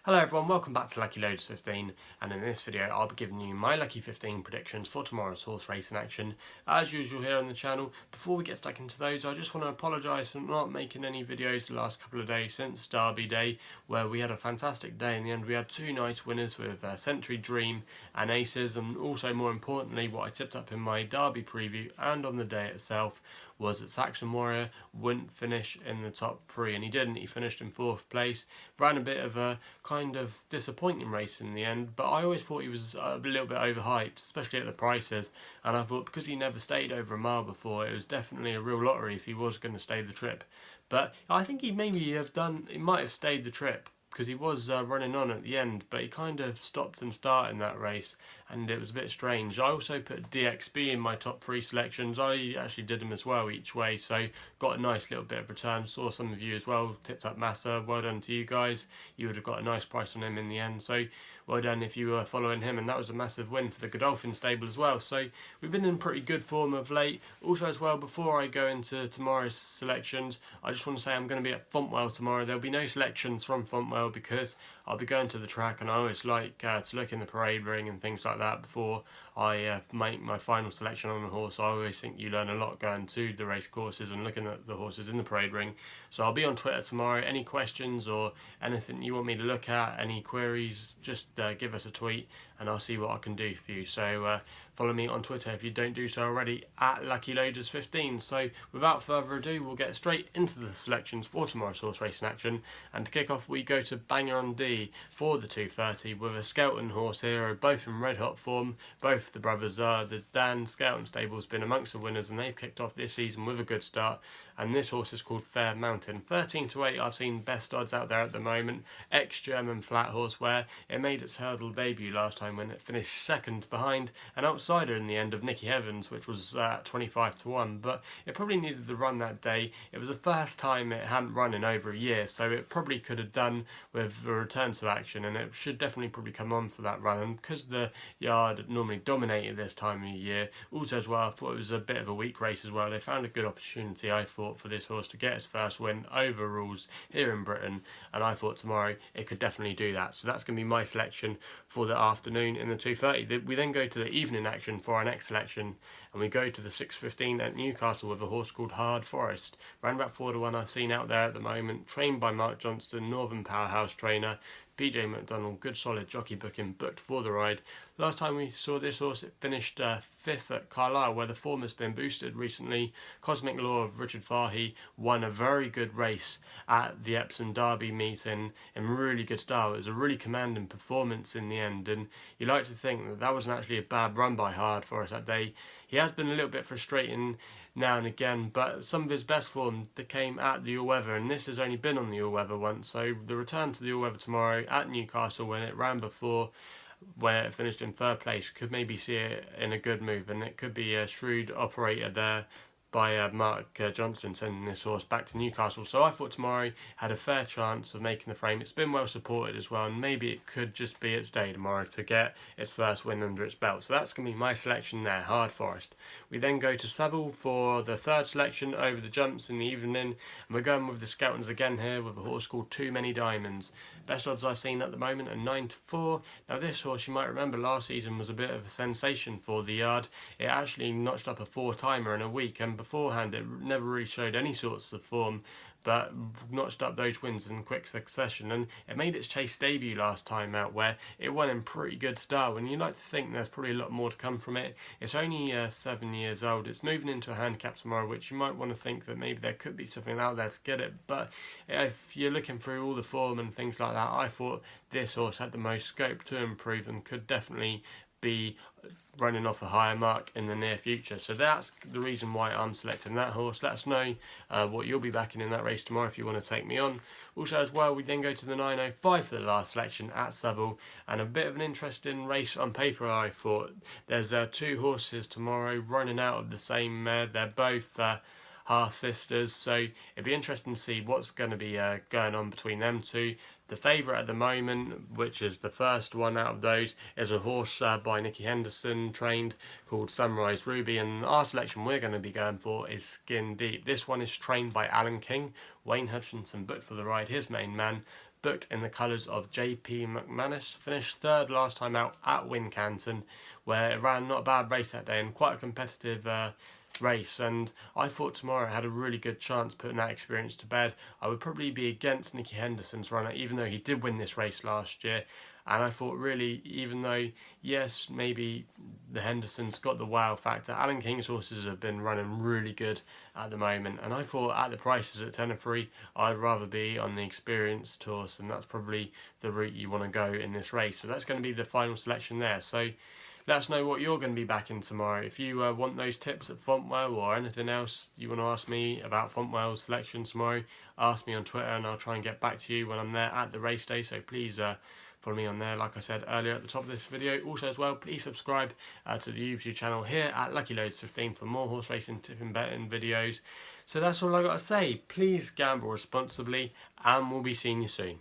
Hello everyone, welcome back to Lucky15, and in this video I'll be giving you my Lucky 15 predictions for tomorrow's horse racing action, as usual here on the channel. Before we get stuck into those, I just want to apologise for not making any videos the last couple of days since Derby Day, where we had a fantastic day in the end. We had two nice winners with Century Dream and Aces, and also more importantly what I tipped up in my Derby preview and on the day itself was that Saxon Warrior wouldn't finish in the top three, and he didn't. He finished in 4th place, ran a bit of a kind of disappointing race in the end, but I always thought he was a little bit overhyped, especially at the prices, and I thought because he never stayed over a mile before, it was definitely a real lottery if he was going to stay the trip. But I think he might have stayed the trip, because he was running on at the end, but he kind of stopped and started in that race, and it was a bit strange. I also put DXB in my top 3 selections. I actually did them as well each way, so got a nice little bit of return. Saw some of you as well tipped up Massa. Well done to you guys. You would have got a nice price on him in the end, so well done if you were following him, and that was a massive win for the Godolphin stable as well. So we've been in pretty good form of late. Also as well, before I go into tomorrow's selections, I just want to say I'm going to be at Fontwell tomorrow. There'll be no selections from Fontwell because I'll be going to the track, and I always like to look in the parade ring and things like that before I make my final selection on the horse. I always think you learn a lot going to the race courses and looking at the horses in the parade ring. So I'll be on Twitter tomorrow. Any questions or anything you want me to look at, any queries, just give us a tweet and I'll see what I can do for you. So follow me on Twitter if you don't do so already, at LuckyLoaders15. So without further ado, we'll get straight into the selections for tomorrow's horse racing action. And to kick off, we go to Bangor on D for the 230 with a Skelton horse hero, both in red hot form. Both the brothers are. The Dan Skelton stable has been amongst the winners, and they've kicked off this season with a good start. And this horse is called Fair Mountain. 13 to 8, I've seen best odds out there at the moment. Ex-German flat horse, where it made its hurdle debut last time when it finished second behind an outsider in the end of Nicky Evans, which was 25 to 1. But it probably needed the run that day. It was the first time it hadn't run in over a year, so it probably could have done with a return to action, and it should definitely probably come on for that run. And because the yard normally dominated this time of year, also as well, I thought it was a bit of a weak race as well. They found a good opportunity, I thought, for this horse to get its first win over rules here in Britain, and I thought tomorrow it could definitely do that. So that's going to be my selection for the afternoon in the 230. We then go to the evening action for our next selection, and we go to the 6:15 at Newcastle with a horse called Hard Forest. Round about 4 to 1 I've seen out there at the moment, trained by Mark Johnston, Northern Powerhouse trainer. BJ McDonald, good solid jockey booking, booked for the ride. Last time we saw this horse, it finished 5th at Carlisle, where the form has been boosted recently. Cosmic Law of Richard Fahey won a very good race at the Epsom Derby meeting in really good style. It was a really commanding performance in the end, and you like to think that that wasn't actually a bad run by Hard for us that day. He has been a little bit frustrating now and again, but some of his best form that came at the all-weather, and this has only been on the all-weather once, so the return to the all-weather tomorrow at Newcastle, when it ran before, where it finished in 3rd place, could maybe see it in a good move, and it could be a shrewd operator there by Mark Johnson sending this horse back to Newcastle. So I thought tomorrow had a fair chance of making the frame. It's been well supported as well, and maybe it could just be its day tomorrow to get its first win under its belt. So that's going to be my selection there, Hard Forest. We then go to Southwell for the 3rd selection over the jumps in the evening, and we're going with the Skeltons again here with a horse called Too Many Diamonds. Best odds I've seen at the moment are 9 to 4. Now this horse, you might remember last season, was a bit of a sensation for the yard. It actually notched up a 4-timer in a week, and beforehand it never really showed any sorts of form, but notched up those wins in quick succession, and it made its chase debut last time out, where it won in pretty good style, and you like to think there's probably a lot more to come from it. It's only 7 years old. It's moving into a handicap tomorrow, which you might want to think that maybe there could be something out there to get it, but if you're looking through all the form and things like that, I thought this horse had the most scope to improve and could definitely be running off a higher mark in the near future. So that's the reason why I'm selecting that horse. Let us know what you'll be backing in that race tomorrow if you want to take me on. Also as well, we then go to the 9:05 for the last selection at Southwell, and a bit of an interesting race on paper, I thought. There's 2 horses tomorrow running out of the same mare. They're both half sisters, so it'd be interesting to see what's going to be going on between them two. The favourite at the moment, which is the first one out of those, is a horse by Nicky Henderson, trained, called Sunrise Ruby, and our selection we're going to be going for is Skin Deep. This one is trained by Alan King. Wayne Hutchinson booked for the ride, his main man. booked in the colours of JP McManus. Finished third last time out at Wincanton, where it ran not a bad race that day and quite a competitive race, and I thought tomorrow had a really good chance putting that experience to bed. I would probably be against Nicky Henderson's runner, even though he did win this race last year. And I thought, really, even though, yes, maybe the Hendersons got the wow factor, Alan King's horses have been running really good at the moment. And I thought at the prices at 10-3, I'd rather be on the experienced horse, and that's probably the route you want to go in this race. So that's going to be the final selection there. So let us know what you're going to be backing tomorrow. If you want those tips at Fontwell or anything else you want to ask me about Fontwell's selection tomorrow, ask me on Twitter and I'll try and get back to you when I'm there at the race day. So please follow me on there, like I said earlier at the top of this video. Also as well, please subscribe to the YouTube channel here at Lucky15 for more horse racing, tipping, betting videos. So that's all I got to say. Please gamble responsibly and we'll be seeing you soon.